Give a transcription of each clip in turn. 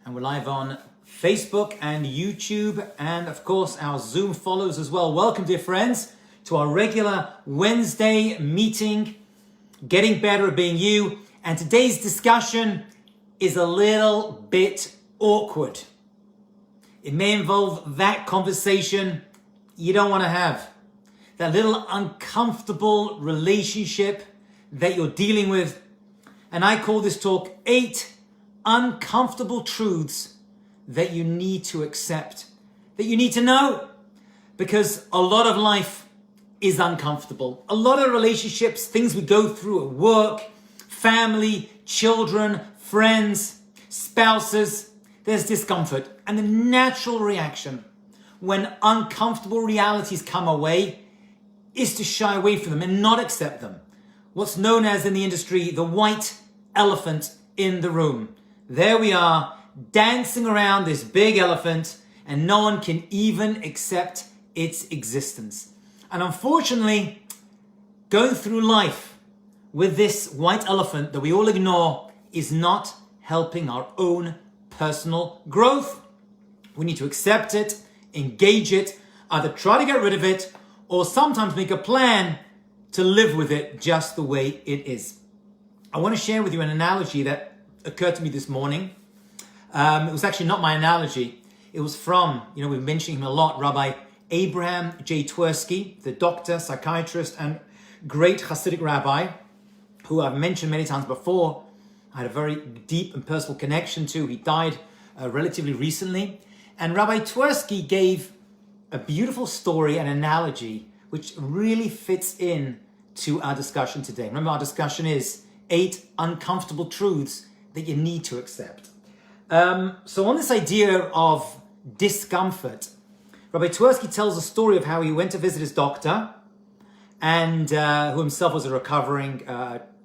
And we're live on Facebook and YouTube, and of course our Zoom follows as well. Welcome, dear friends, to our regular Wednesday meeting, Getting Better at Being You. And today's discussion is a little bit awkward. It may involve that conversation you don't want to have, that little uncomfortable relationship that you're dealing with. And I call this talk 8 uncomfortable truths that you need to accept, that you need to know, because a lot of life is uncomfortable. A lot of relationships, things we go through at work, family, children, friends, spouses, there's discomfort. And the natural reaction when uncomfortable realities come our way is to shy away from them and not accept them. What's known as in the industry, the white elephant in the room. There we are, dancing around this big elephant, and no one can even accept its existence. And unfortunately, going through life with this white elephant that we all ignore is not helping our own personal growth. We need to accept it, engage it, either try to get rid of it, or sometimes make a plan to live with it just the way it is. I want to share with you an analogy that occurred to me this morning. It was actually not my analogy. It was from, we've been mentioning him a lot, Rabbi Abraham J. Twersky, the doctor, psychiatrist, and great Hasidic rabbi, who I've mentioned many times before. I had a very deep and personal connection to. He died relatively recently. And Rabbi Twersky gave a beautiful story and analogy which really fits in to our discussion today. Remember, our discussion is 8 uncomfortable truths that you need to accept. So on this idea of discomfort, Rabbi Twersky tells a story of how he went to visit his doctor, and who himself was a recovering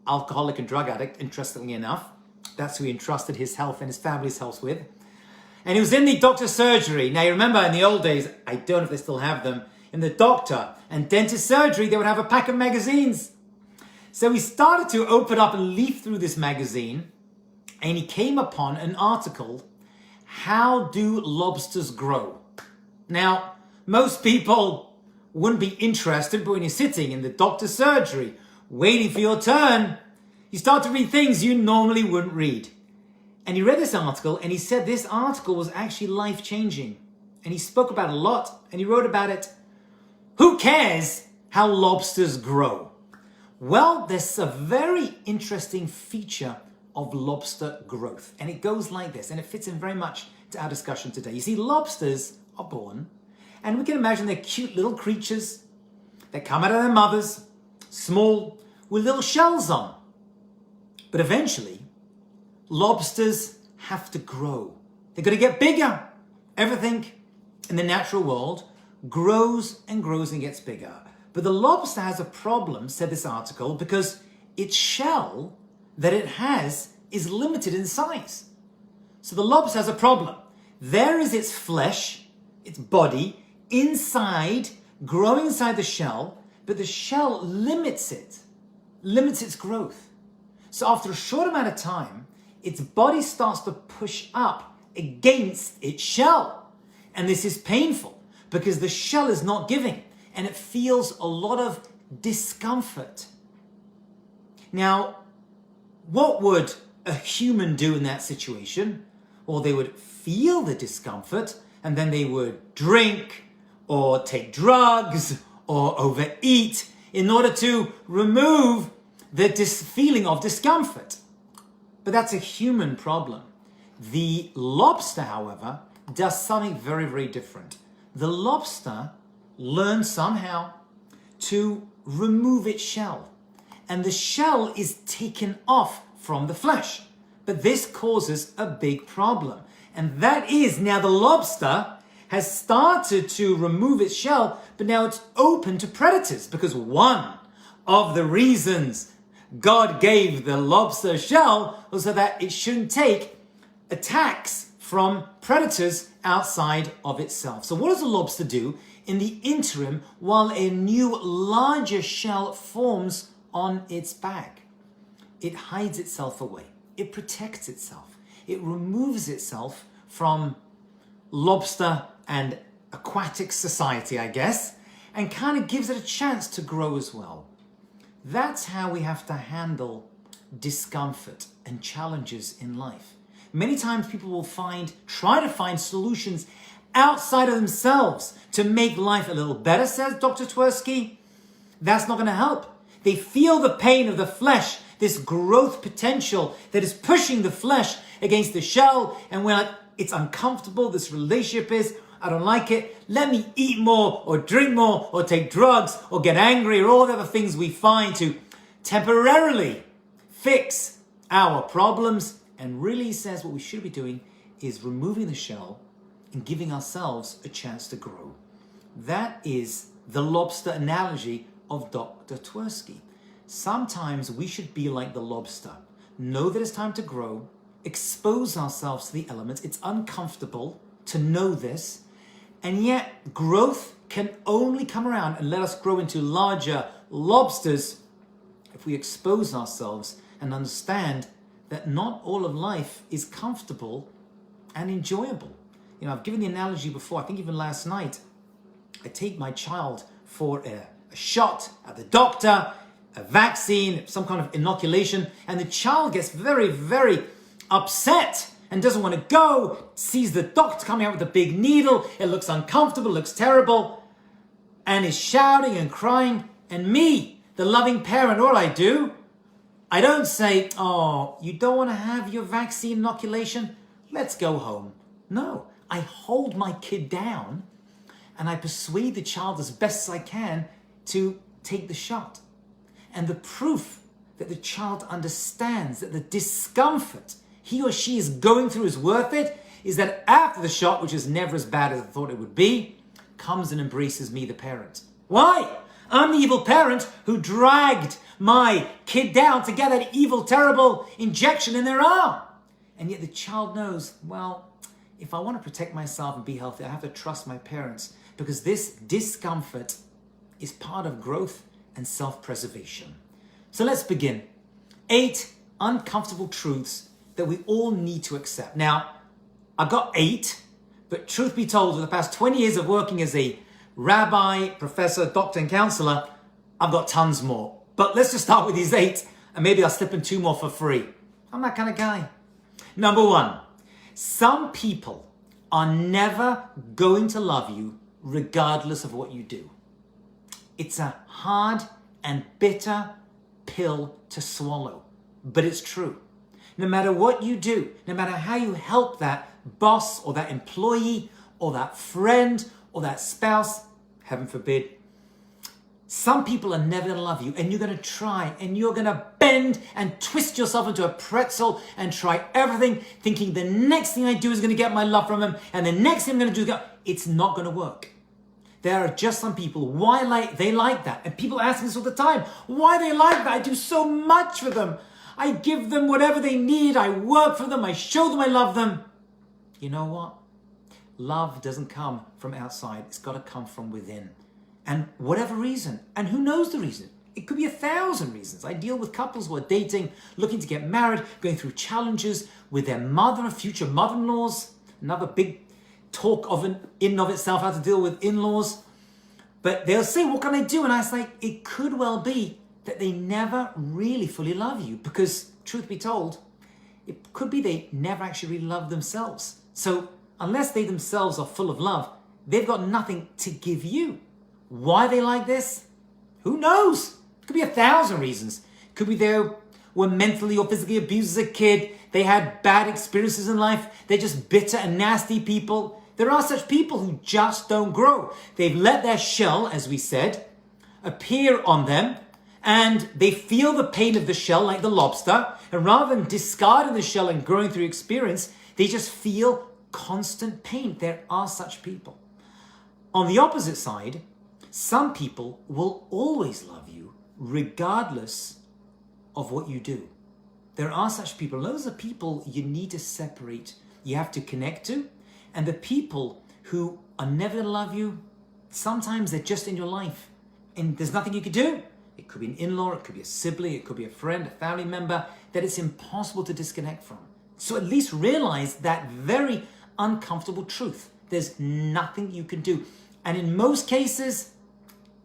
alcoholic and drug addict, interestingly enough. That's who he entrusted his health and his family's health with. And he was in the doctor's surgery. Now you remember in the old days, I don't know if they still have them, in the doctor and dentist surgery, they would have a pack of magazines. So he started to open up and leaf through this magazine, and he came upon an article, How Do Lobsters Grow? Now, most people wouldn't be interested, but when you're sitting in the doctor's surgery, waiting for your turn, you start to read things you normally wouldn't read. And he read this article, and he said this article was actually life-changing. And he spoke about it a lot, and he wrote about it. Who cares how lobsters grow? Well, there's a very interesting feature of lobster growth. And it goes like this, and it fits in very much to our discussion today. You see, lobsters are born, and we can imagine they're cute little creatures that come out of their mothers, small, with little shells on. But eventually, lobsters have to grow. They're going to get bigger. Everything in the natural world grows and grows and gets bigger. But the lobster has a problem, said this article, because its shell that it has is limited in size. So the lobster has a problem. There is its flesh, its body, inside, growing inside the shell, but the shell limits its growth. So after a short amount of time, its body starts to push up against its shell. And this is painful because the shell is not giving, and it feels a lot of discomfort. Now, what would a human do in that situation? Well, they would feel the discomfort, and then they would drink or take drugs or overeat in order to remove the feeling of discomfort. But that's a human problem. The lobster, however, does something very, very different. The lobster learns somehow to remove its shell, and the shell is taken off from the flesh. But this causes a big problem, and that is now the lobster has started to remove its shell, but now it's open to predators, because one of the reasons God gave the lobster shell was so that it shouldn't take attacks from predators outside of itself. So what does a lobster do in the interim while a new larger shell forms on its back? It hides itself away. It protects itself. it removes itself from lobster and aquatic society, I guess, and kind of gives it a chance to grow as well. That's how we have to handle discomfort and challenges in life. Many times people will try to find solutions outside of themselves to make life a little better, says Dr. Tversky. That's not going to help. They feel the pain of the flesh, this growth potential that is pushing the flesh against the shell, and we're like, it's uncomfortable, this relationship is, I don't like it, let me eat more or drink more or take drugs or get angry or all the other things we find to temporarily fix our problems. And really, he says what we should be doing is removing the shell and giving ourselves a chance to grow. That is the lobster analogy of Dr. Tversky. Sometimes we should be like the lobster. Know that it's time to grow, expose ourselves to the elements. It's uncomfortable to know this, and yet growth can only come around and let us grow into larger lobsters if we expose ourselves and understand that not all of life is comfortable and enjoyable. You know, I've given the analogy before, I think even last night. I take my child for a shot at the doctor, a vaccine, some kind of inoculation, and the child gets very, very upset and doesn't want to go, sees the doctor coming out with a big needle, it looks uncomfortable, looks terrible, and is shouting and crying. And me, the loving parent, all I do, I don't say, oh, you don't want to have your vaccine inoculation? Let's go home. No, I hold my kid down and I persuade the child as best as I can to take the shot. And the proof that the child understands that the discomfort he or she is going through is worth it is that after the shot, which is never as bad as I thought it would be, comes and embraces me, the parent. Why? I'm the evil parent who dragged my kid down to get that evil, terrible injection in their arm. And yet the child knows, well, if I want to protect myself and be healthy, I have to trust my parents, because this discomfort is part of growth and self-preservation. So let's begin. 8 uncomfortable truths that we all need to accept. Now, I've got 8, but truth be told, for the past 20 years of working as a rabbi, professor, doctor, and counselor, I've got tons more. But let's just start with these 8, and maybe I'll slip in 2 more for free. I'm that kind of guy. Number 1, some people are never going to love you regardless of what you do. It's a hard and bitter pill to swallow, but it's true. No matter what you do, no matter how you help that boss or that employee or that friend or that spouse, heaven forbid, some people are never going to love you, and you're going to try and you're going to bend and twist yourself into a pretzel and try everything, thinking the next thing I do is going to get my love from them, and the next thing I'm going to do is it's not going to work. There are just some people, they like that. And people ask me this all the time, why they like that? I do so much for them. I give them whatever they need. I work for them. I show them I love them. You know what? Love doesn't come from outside. It's got to come from within. And whatever reason, and who knows the reason? It could be 1,000 reasons. I deal with couples who are dating, looking to get married, going through challenges with their mother and future mother-in-laws. Another big talk of in and of itself, how to deal with in-laws. But they'll say, what can I do? And I was like, it could well be that they never really fully love you, because truth be told, it could be they never actually really love themselves. So unless they themselves are full of love, they've got nothing to give you. Why they like this? Who knows? It could be 1,000 reasons. It could be they were mentally or physically abused as a kid. They had bad experiences in life. They're just bitter and nasty people. There are such people who just don't grow. They've let their shell, as we said, appear on them, and they feel the pain of the shell like the lobster, and rather than discarding the shell and growing through experience, they just feel constant pain. There are such people. On the opposite side, some people will always love you regardless of what you do. There are such people. Those are people you need to separate. You have to connect to. And the people who are never going to love you, sometimes they're just in your life and there's nothing you can do. It could be an in-law, it could be a sibling, it could be a friend, a family member that it's impossible to disconnect from. So at least realize that very uncomfortable truth. There's nothing you can do. And in most cases,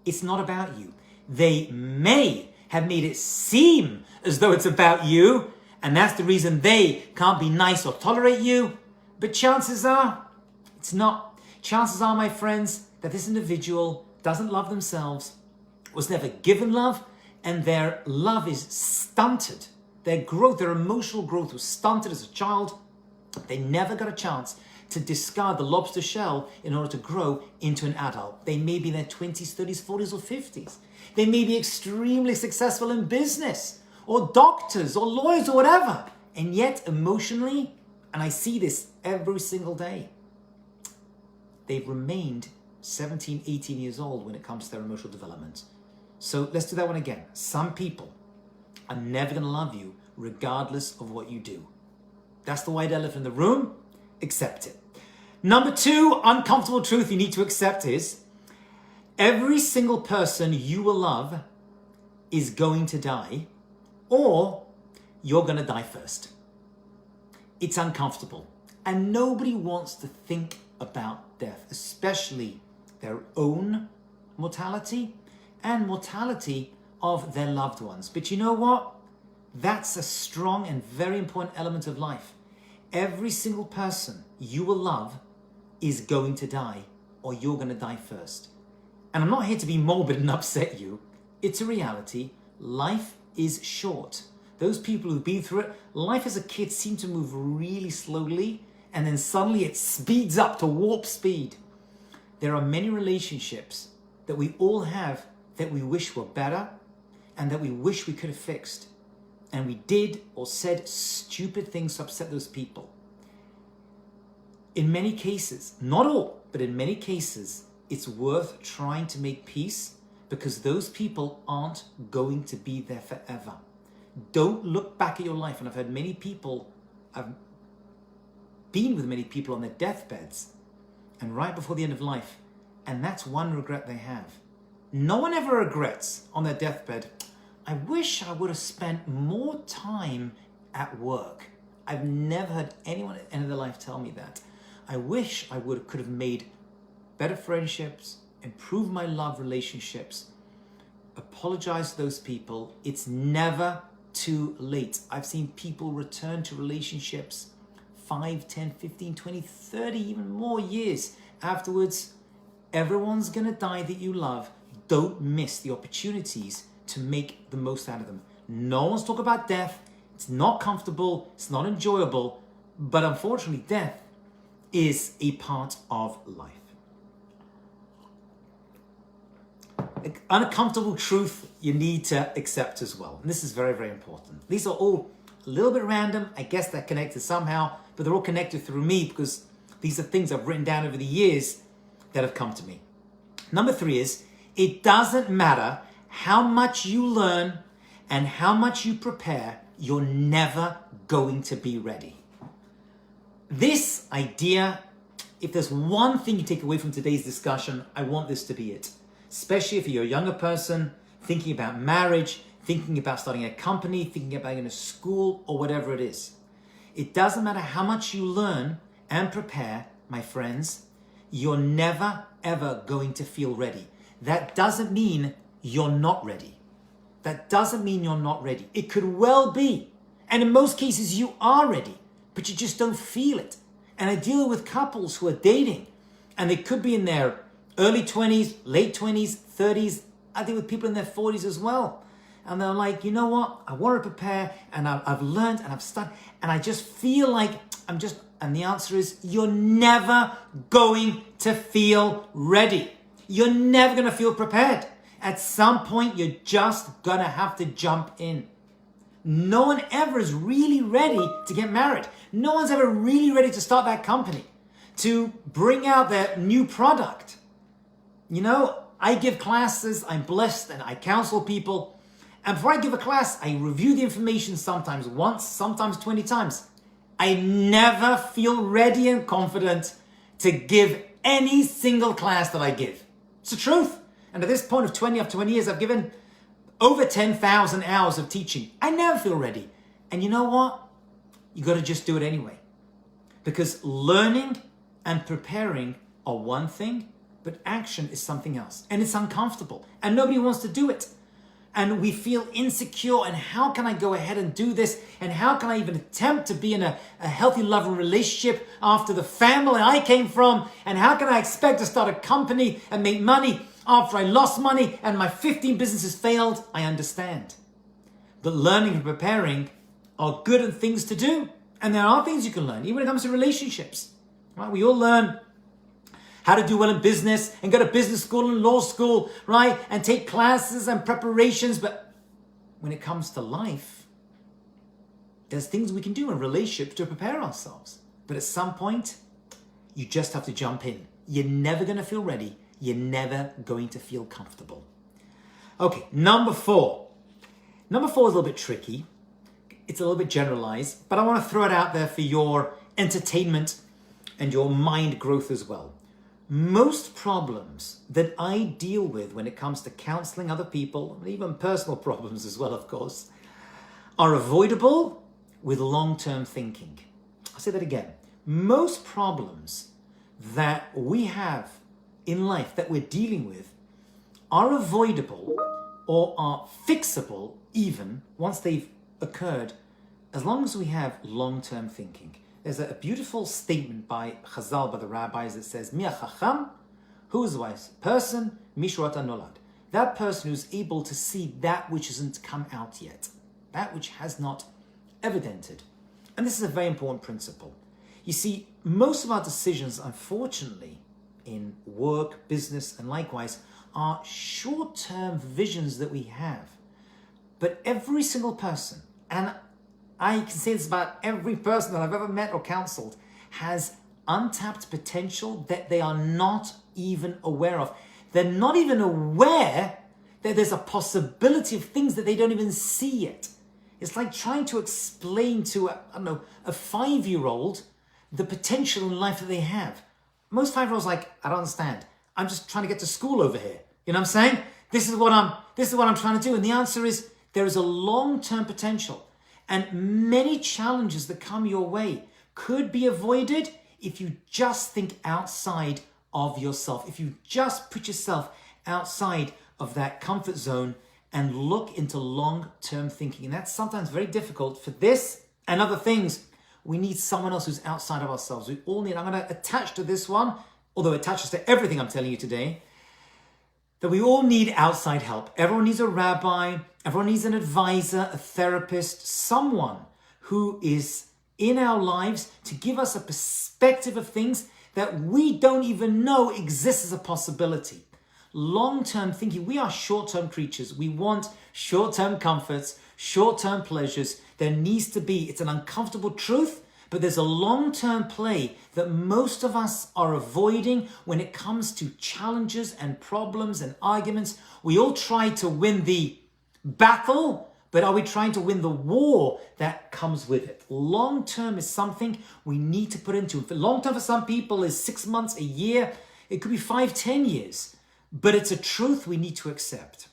it's not about you. They may have made it seem as though it's about you, and that's the reason they can't be nice or tolerate you. But chances are, it's not. Chances are, my friends, that this individual doesn't love themselves, was never given love, and their love is stunted. Their growth, their emotional growth was stunted as a child. They never got a chance to discard the lobster shell in order to grow into an adult. They may be in their 20s, 30s, 40s, or 50s. They may be extremely successful in business, or doctors, or lawyers, or whatever. And yet, emotionally, and I see this every single day, they've remained 17, 18 years old when it comes to their emotional development. So let's do that one again. Some people are never going to love you regardless of what you do. That's the white elephant in the room. Accept it. Number 2, uncomfortable truth you need to accept is every single person you will love is going to die, or you're going to die first. It's uncomfortable. And nobody wants to think about death, especially their own mortality and mortality of their loved ones. But you know what? That's a strong and very important element of life. Every single person you will love is going to die, or you're going to die first. And I'm not here to be morbid and upset you. It's a reality. Life is short. Those people who've been through it, life as a kid seemed to move really slowly, and then suddenly it speeds up to warp speed. There are many relationships that we all have that we wish were better and that we wish we could have fixed. And we did or said stupid things to upset those people. In many cases, not all, but in many cases, it's worth trying to make peace because those people aren't going to be there forever. Don't look back at your life. And I've had many people, I've been with many people on their deathbeds and right before the end of life. And that's one regret they have. No one ever regrets on their deathbed, I wish I would have spent more time at work. I've never had anyone at the end of their life tell me that. I wish I could have made better friendships, improved my love relationships, apologize to those people. It's never too late. I've seen people return to relationships 5, 10, 15, 20, 30, even more years afterwards. Everyone's going to die that you love. Don't miss the opportunities to make the most out of them. No one's talking about death. It's not comfortable. It's not enjoyable. But unfortunately, death is a part of life. Uncomfortable truth you need to accept as well. And this is very, very important. These are all a little bit random. I guess they're connected somehow, but they're all connected through me because these are things I've written down over the years that have come to me. Number 3 is, it doesn't matter how much you learn and how much you prepare, you're never going to be ready. This idea, if there's one thing you take away from today's discussion, I want this to be it. Especially if you're a younger person, thinking about marriage, thinking about starting a company, thinking about going to school, or whatever it is. It doesn't matter how much you learn and prepare, my friends, you're never, ever going to feel ready. That doesn't mean you're not ready. That doesn't mean you're not ready. It could well be. And in most cases, you are ready, but you just don't feel it. And I deal with couples who are dating, and they could be in their early 20s, late 20s, 30s. I deal with people in their 40s as well. And they're like, you know what? I want to prepare, and I've learned, and I've studied, and I just feel like and the answer is, you're never going to feel ready. You're never going to feel prepared. At some point, you're just going to have to jump in. No one ever is really ready to get married. No one's ever really ready to start that company, to bring out their new product. You know, I give classes, I'm blessed, and I counsel people. And before I give a class, I review the information sometimes once, sometimes 20 times. I never feel ready and confident to give any single class that I give. It's the truth. And at this point of 20 years, I've given over 10,000 hours of teaching. I never feel ready. And you know what? you got to just do it anyway. Because learning and preparing are one thing, but action is something else. And it's uncomfortable. And nobody wants to do it. And we feel insecure. And how can I go ahead and do this? And how can I even attempt to be in a healthy, loving relationship after the family I came from? And how can I expect to start a company and make money after I lost money and my 15 businesses failed? I understand. But learning and preparing are good things to do. And there are things you can learn, even when it comes to relationships. Right? We all learn how to do well in business and go to business school and law school, right? And take classes and preparations. But when it comes to life, there's things we can do in relationships to prepare ourselves. But at some point, you just have to jump in. You're never going to feel ready. You're never going to feel comfortable. Okay, number 4. Number 4 is a little bit tricky. It's a little bit generalized, but I want to throw it out there for your entertainment and your mind growth as well. Most problems that I deal with when it comes to counseling other people, and even personal problems as well, of course, are avoidable with long-term thinking. I'll say that again. Most problems that we have in life that we're dealing with are avoidable or are fixable even once they've occurred, as long as we have long-term thinking. There's a beautiful statement by Chazal, by the rabbis, that says, Mi hacham, who is a wise person? Mishrat nolad. That person who's able to see that which hasn't come out yet, that which has not evidented. And this is a very important principle. You see, most of our decisions, unfortunately, in work, business, and likewise, are short-term visions that we have. But every single person, and I can say this about every person that I've ever met or counseled, has untapped potential that they are not even aware of. They're not even aware that there's a possibility of things that they don't even see yet. It's like trying to explain to, a 5-year-old the potential in life that they have. Most 5-year-olds are like, I don't understand. I'm just trying to get to school over here. You know what I'm saying? This is what I'm trying to do. And the answer is, there is a long-term potential. And many challenges that come your way could be avoided if you just think outside of yourself. If you just put yourself outside of that comfort zone and look into long-term thinking. And that's sometimes very difficult. For this and other things, we need someone else who's outside of ourselves. We all need, I'm going to attach to this one, although it attaches to everything I'm telling you today, that we all need outside help. Everyone needs a rabbi. Everyone needs an advisor, a therapist, someone who is in our lives to give us a perspective of things that we don't even know exist as a possibility. Long-term thinking, we are short-term creatures. We want short-term comforts, short-term pleasures. There needs to be, it's an uncomfortable truth, but there's a long-term play that most of us are avoiding when it comes to challenges and problems and arguments. We all try to win the battle, but are we trying to win the war that comes with it? Long term is something we need to put into. Long term for some people is 6 months, a year. It could be 5, 10 years, but it's a truth we need to accept.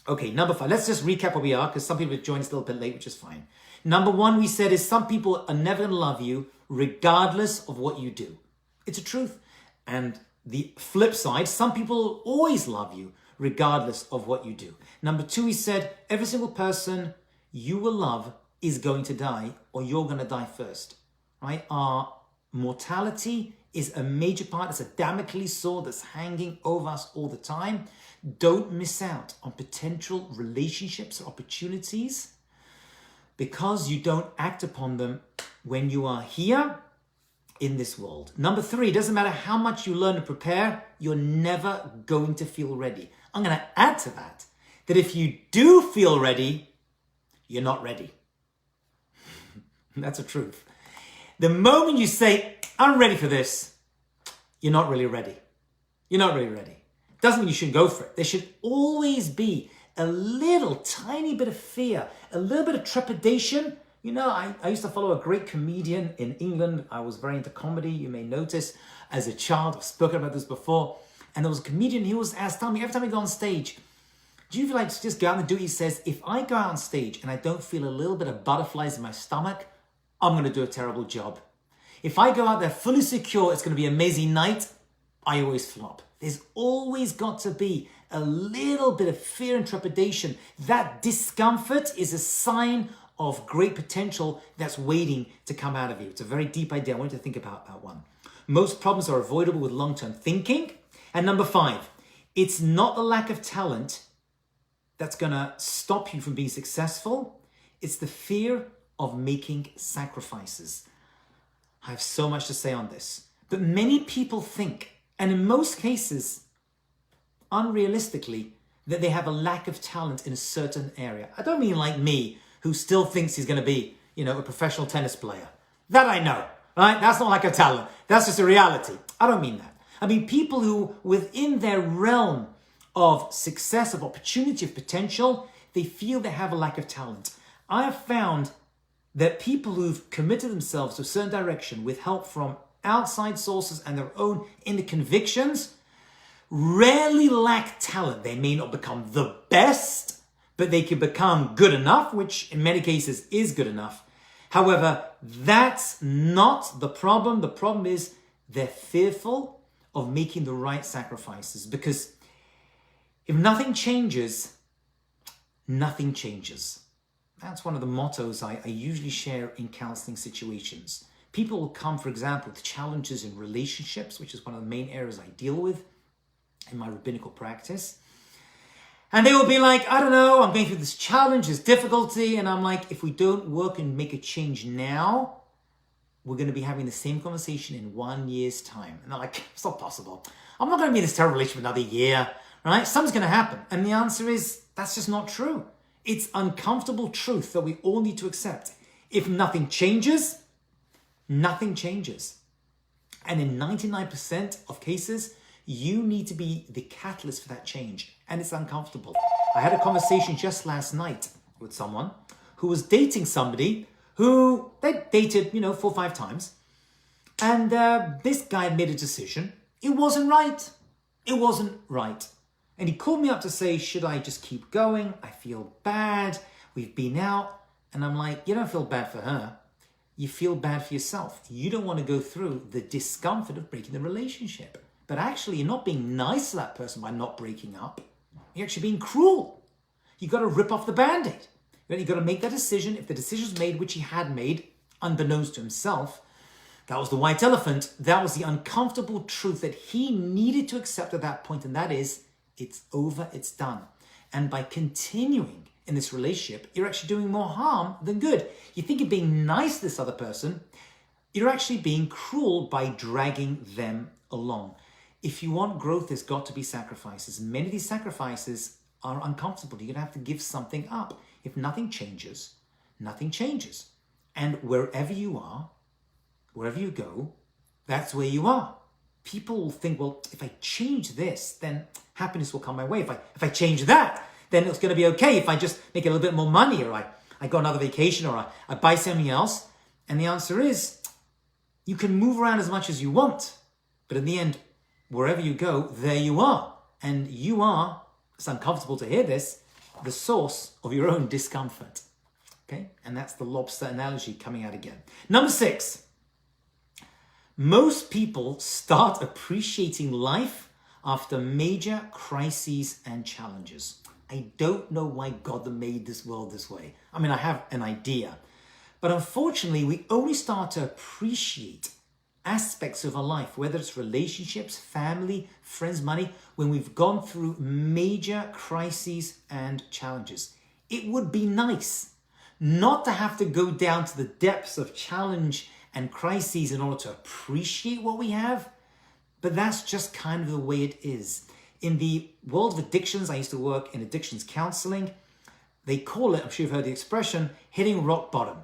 Okay, number 5. Let's just recap where we are, because some people have joined us a little bit late, which is fine. Number 1, we said, is some people are never going to love you regardless of what you do. It's a truth. And the flip side, some people will always love you regardless of what you do. Number 2, he said, every single person you will love is going to die, or you're going to die first, right? Our mortality is a major part. It's a Damocles sword that's hanging over us all the time. Don't miss out on potential relationships or opportunities because you don't act upon them when you are here in this world. Number 3, it doesn't matter how much you learn to prepare, you're never going to feel ready. I'm going to add to that if you do feel ready, you're not ready. That's the truth. The moment you say, I'm ready for this, you're not really ready. You're not really ready. Doesn't mean you shouldn't go for it. There should always be a little tiny bit of fear, a little bit of trepidation. You know, I used to follow a great comedian in England. I was very into comedy, you may notice. As a child, I've spoken about this before. And there was a comedian, he was asked, tell me, every time I go on stage, do you feel like to just go out and do it? He says, if I go out on stage and I don't feel a little bit of butterflies in my stomach, I'm going to do a terrible job. If I go out there fully secure, it's going to be an amazing night, I always flop. There's always got to be a little bit of fear and trepidation. That discomfort is a sign of great potential that's waiting to come out of you. It's a very deep idea. I want you to think about that one. Most problems are avoidable with long-term thinking. And number 5, it's not the lack of talent that's going to stop you from being successful. It's the fear of making sacrifices. I have so much to say on this. But many people think, and in most cases, unrealistically, that they have a lack of talent in a certain area. I don't mean like me, who still thinks he's going to be, a professional tennis player. That I know, right? That's not like a talent. That's just a reality. I don't mean that. I mean people who, within their realm of success, of opportunity, of potential, they feel they have a lack of talent. I have found that people who've committed themselves to a certain direction with help from outside sources and their own inner convictions rarely lack talent. They may not become the best, but they can become good enough, which in many cases is good enough. However, that's not the problem. The problem is they're fearful of making the right sacrifices, because if nothing changes, nothing changes. That's one of the mottos I usually share in counseling situations. People will come, for example, with challenges in relationships, which is one of the main areas I deal with in my rabbinical practice. And they will be like, I don't know, I'm going through this challenge, this difficulty. And I'm like, if we don't work and make a change now, we're going to be having the same conversation in 1 year's time. And they're like, it's not possible. I'm not going to be in this terrible relationship for another year, right? Something's going to happen. And the answer is, that's just not true. It's uncomfortable truth that we all need to accept. If nothing changes, nothing changes. And in 99% of cases, you need to be the catalyst for that change. And it's uncomfortable. I had a conversation just last night with someone who was dating somebody who they dated, 4 or 5 times. And this guy made a decision. It wasn't right. It wasn't right. And he called me up to say, should I just keep going? I feel bad. We've been out. And I'm like, you don't feel bad for her. You feel bad for yourself. You don't want to go through the discomfort of breaking the relationship. But actually, you're not being nice to that person by not breaking up. You're actually being cruel. You've got to rip off the Band-Aid. You've got to make that decision. If the decision's made, which he had made, unbeknownst to himself, that was the white elephant. That was the uncomfortable truth that he needed to accept at that point. And that is, it's over, it's done. And by continuing in this relationship, you're actually doing more harm than good. You think you're being nice to this other person, you're actually being cruel by dragging them along. If you want growth, there's got to be sacrifices. Many of these sacrifices are uncomfortable. You're going to have to give something up. If nothing changes, nothing changes. And wherever you are, wherever you go, that's where you are. People will think, well, if I change this, then happiness will come my way. If I change that, then it's going to be okay. If I just make a little bit more money, or I go on another vacation, or I buy something else. And the answer is, you can move around as much as you want. But in the end, wherever you go, there you are. And you are, it's uncomfortable to hear this, the source of your own discomfort. Okay? And that's the lobster analogy coming out again. Number 6. Most people start appreciating life after major crises and challenges. I don't know why God made this world this way. I mean, I have an idea. But unfortunately, we only start to appreciate aspects of our life, whether it's relationships, family, friends, money, when we've gone through major crises and challenges. It would be nice not to have to go down to the depths of challenge and crises in order to appreciate what we have, but that's just kind of the way it is. In the world of addictions, I used to work in addictions counseling. They call it, I'm sure you've heard the expression, hitting rock bottom,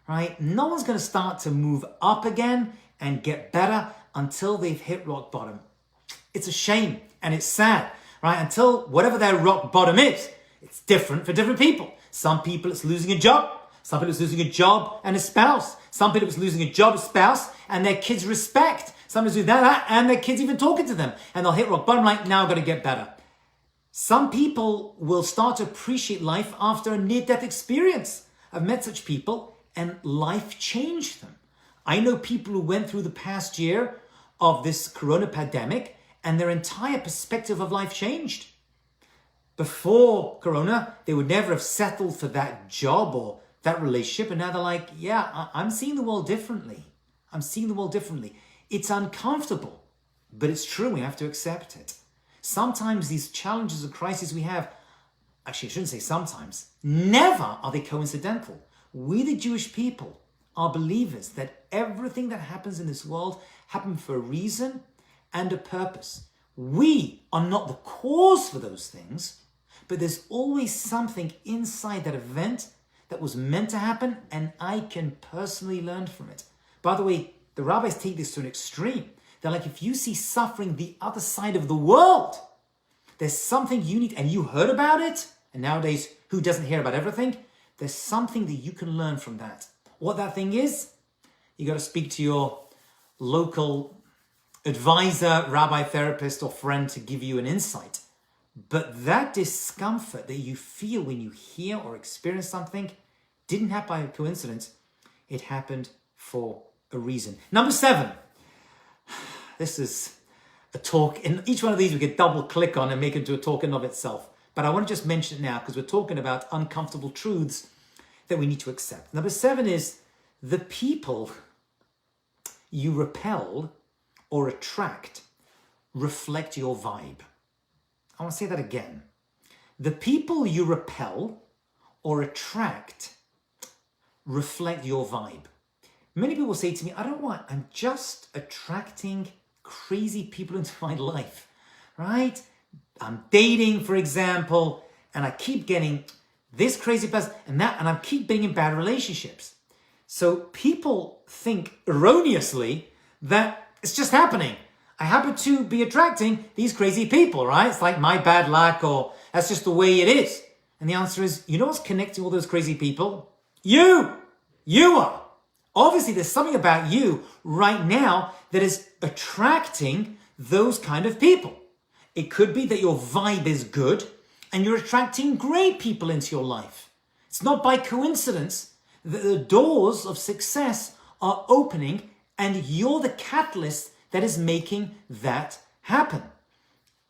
right? No one's going to start to move up again and get better until they've hit rock bottom. It's a shame and it's sad, right? Until whatever their rock bottom is, it's different for different people. Some people it's losing a job. Some people it's losing a job and a spouse. Some people it's losing a job, a spouse, and their kids' respect. Some people do that and their kids even talking to them. And they'll hit rock bottom like, now I've got to get better. Some people will start to appreciate life after a near-death experience. I've met such people, and life changed them. I know people who went through the past year of this corona pandemic and their entire perspective of life changed. Before corona, they would never have settled for that job or that relationship. And now they're like, yeah, I'm seeing the world differently. I'm seeing the world differently. It's uncomfortable, but it's true. We have to accept it. Sometimes these challenges and crises we have, actually, I shouldn't say sometimes, never are they coincidental. We, the Jewish people, are believers that everything that happens in this world happened for a reason and a purpose. We are not the cause for those things, but there's always something inside that event that was meant to happen, and I can personally learn from it. By the way, the rabbis take this to an extreme. They're like, if you see suffering the other side of the world, there's something you need, and you heard about it, and nowadays, who doesn't hear about everything? There's something that you can learn from that. What that thing is, you got to speak to your local advisor, rabbi, therapist, or friend to give you an insight. But that discomfort that you feel when you hear or experience something didn't happen by coincidence. It happened for a reason. Number 7. This is a talk. In each one of these, we could double click on and make it into a talk in of itself. But I want to just mention it now because we're talking about uncomfortable truths that we need to accept. Number 7 is the people you repel or attract reflect your vibe. I want to say that again. The people you repel or attract reflect your vibe. Many people say to me, I don't want, I'm just attracting crazy people into my life, right? I'm dating, for example, and I keep getting this crazy person and that, and I keep being in bad relationships. So people think erroneously that it's just happening. I happen to be attracting these crazy people, right? It's like my bad luck, or that's just the way it is. And the answer is, you know what's connecting all those crazy people? You are. Obviously, there's something about you right now that is attracting those kind of people. It could be that your vibe is good and you're attracting great people into your life. It's not by coincidence that the doors of success are opening and you're the catalyst that is making that happen.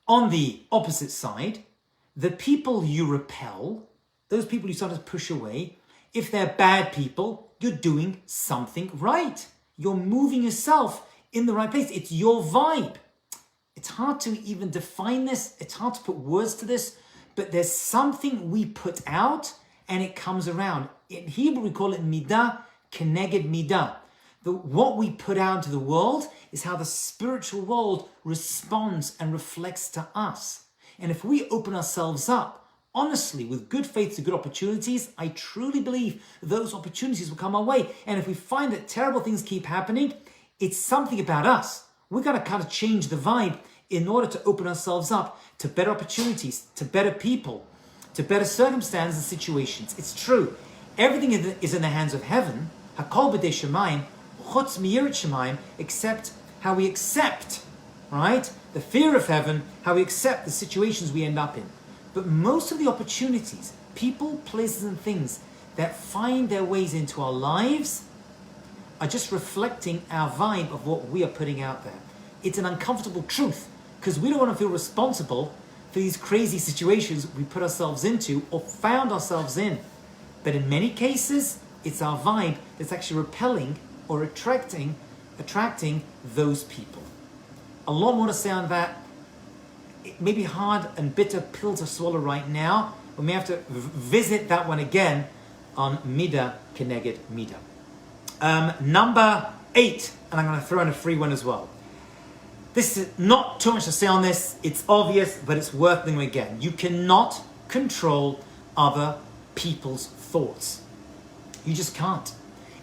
On the opposite side, the people you repel, those people you start to push away, if they're bad people, you're doing something right. You're moving yourself in the right place. It's your vibe. It's hard to even define this. It's hard to put words to this, but there's something we put out and it comes around. In Hebrew, we call it midah keneged midah. What we put out into the world is how the spiritual world responds and reflects to us. And if we open ourselves up, honestly, with good faith to good opportunities, I truly believe those opportunities will come our way. And if we find that terrible things keep happening, it's something about us. We've got to kind of change the vibe in order to open ourselves up to better opportunities, to better people, to better circumstances and situations. It's true. Everything is in the hands of heaven, hakol b'dei shamayim, chutz miyirat shamayim, except how we accept, right? The fear of heaven, how we accept the situations we end up in. But most of the opportunities, people, places, and things that find their ways into our lives are just reflecting our vibe of what we are putting out there. It's an uncomfortable truth because we don't want to feel responsible for these crazy situations we put ourselves into or found ourselves in. But in many cases, it's our vibe that's actually repelling or attracting those people. A lot more to say on that. It may be hard and bitter pill to swallow right now. We may have to visit that one again on midah keneged midah. Number 8, and I'm going to throw in a free one as well. This is not too much to say on this. It's obvious, but it's worth thinking again. You cannot control other people's thoughts. You just can't.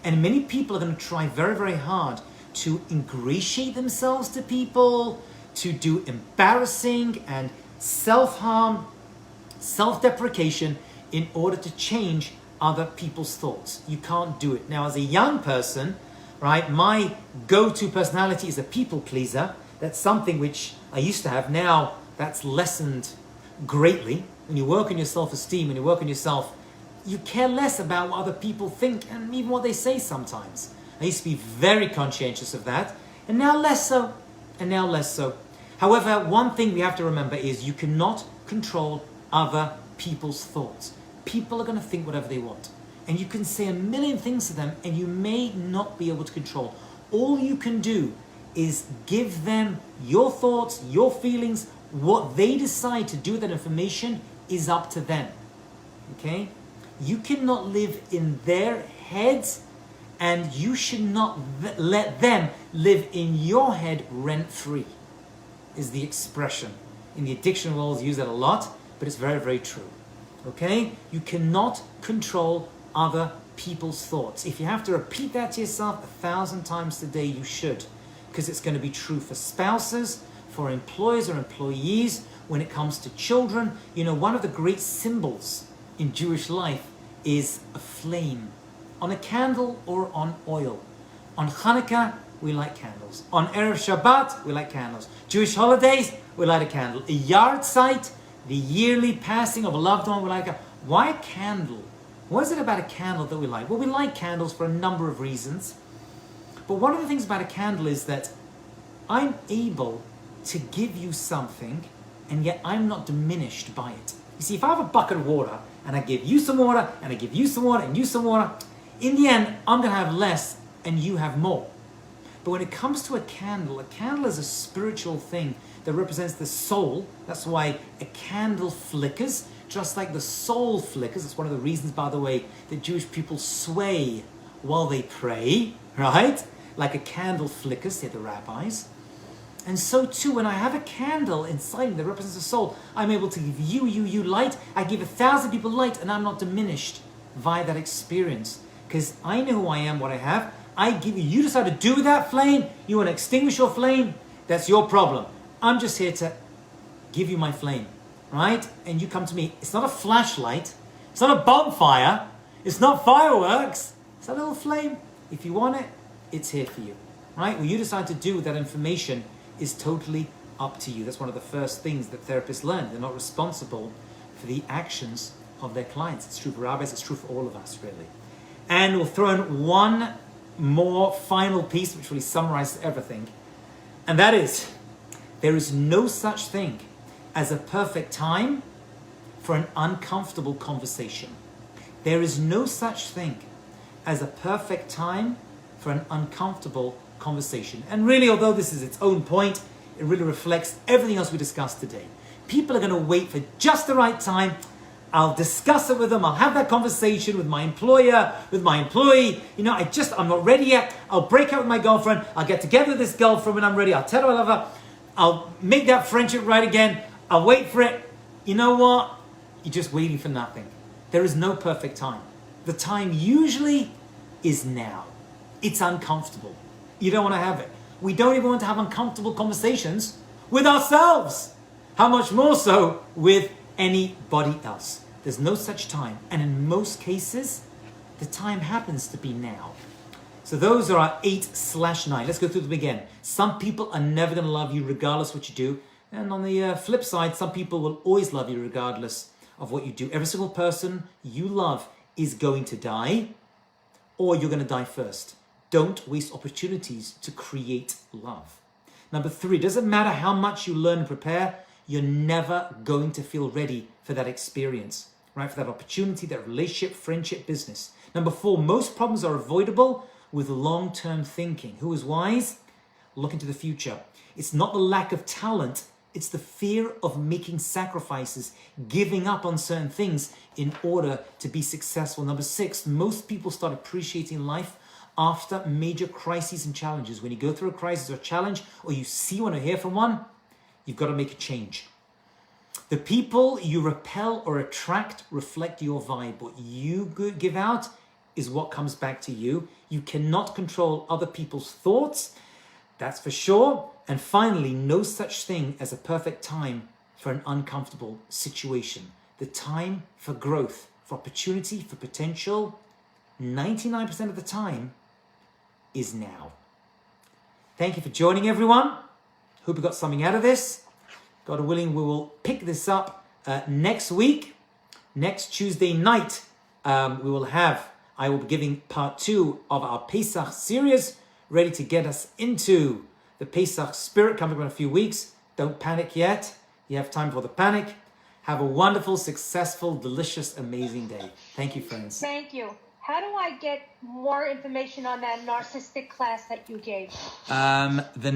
And many people are going to try very, very hard to ingratiate themselves to people, to do embarrassing and self-harm, self-deprecation in order to change other people's thoughts. You can't do it. Now, as a young person, right, my go-to personality is a people pleaser. That's something which I used to have. Now, that's lessened greatly. When you work on your self-esteem, when you work on yourself, you care less about what other people think and even what they say sometimes. I used to be very conscientious of that, and now less so, and now less so. However, one thing we have to remember is you cannot control other people's thoughts. People are going to think whatever they want, and you can say a million things to them, and you may not be able to control. All you can do is give them your thoughts, your feelings. What they decide to do with that information is up to them. Okay? You cannot live in their heads, and you should not let them live in your head rent-free, is the expression. In the addiction world, use that a lot, but it's very, very true. Okay? You cannot control other people's thoughts. If you have to repeat that to yourself 1,000 times a day, you should, because it's going to be true for spouses, for employers or employees, when it comes to children. You know, one of the great symbols in Jewish life is a flame, on a candle or on oil. On Hanukkah, we light candles. On Erev Shabbat, we light candles. Jewish holidays, we light a candle. A yard site, the yearly passing of a loved one, we light a candle. Why a candle? What is it about a candle that we light? Well, we light candles for a number of reasons. But one of the things about a candle is that I'm able to give you something, and yet I'm not diminished by it. You see, if I have a bucket of water, and I give you some water, and I give you some water, and you some water, in the end, I'm going to have less, and you have more. But when it comes to a candle is a spiritual thing that represents the soul. That's why a candle flickers, just like the soul flickers. That's one of the reasons, by the way, that Jewish people sway while they pray, right? Like a candle flickers, say the rabbis. And so too, when I have a candle inside me that represents the soul, I'm able to give you light. I give 1,000 people light, and I'm not diminished via that experience. Because I know who I am, what I have. I give you. You decide to do with that flame. You want to extinguish your flame. That's your problem. I'm just here to give you my flame, right? And you come to me. It's not a flashlight. It's not a bonfire. It's not fireworks. It's a little flame. If you want it, it's here for you, right? What you decide to do with that information is totally up to you. That's one of the first things that therapists learn. They're not responsible for the actions of their clients. It's true for rabbis. It's true for all of us, really. And we'll throw in one more final piece, which really summarizes everything. And that is, there is no such thing as a perfect time for an uncomfortable conversation. There is no such thing as a perfect time for an uncomfortable conversation. And really, although this is its own point, it really reflects everything else we discussed today. People are going to wait for just the right time. I'll discuss it with them. I'll have that conversation with my employer, with my employee. You know, I'm not ready yet. I'll break up with my girlfriend. I'll get together with this girlfriend when I'm ready. I'll tell her I love her. I'll make that friendship right again. I'll wait for it. You know what? You're just waiting for nothing. There is no perfect time. The time usually is now. It's uncomfortable. You don't want to have it. We don't even want to have uncomfortable conversations with ourselves. How much more so with anybody else? There's no such time. And in most cases, the time happens to be now. So those are our 8/9. Let's go through them again. Some people are never going to love you regardless what you do. And on the flip side, some people will always love you regardless of what you do. Every single person you love is going to die, or you're going to die first. Don't waste opportunities to create love. Number 3, doesn't matter how much you learn and prepare, you're never going to feel ready for that experience, right? For that opportunity, that relationship, friendship, business. Number 4, most problems are avoidable with long-term thinking. Who is wise? Look into the future. It's not the lack of talent, it's the fear of making sacrifices, giving up on certain things in order to be successful. Number 6, most people start appreciating life after major crises and challenges. When you go through a crisis or a challenge, or you see one or hear from one, you've got to make a change. The people you repel or attract reflect your vibe. What you give out is what comes back to you. You cannot control other people's thoughts, that's for sure. And finally, no such thing as a perfect time for an uncomfortable situation. The time for growth, for opportunity, for potential, 99% of the time is now. Thank you for joining, everyone. Hope you got something out of this. God willing, we will pick this up next week, next Tuesday night, I will be giving part 2 of our Pesach series, ready to get us into the Pesach spirit coming up in a few weeks. Don't panic yet. You have time for the panic. Have a wonderful, successful, delicious, amazing day. Thank you, friends. Thank you. How do I get more information on that narcissistic class that you gave? The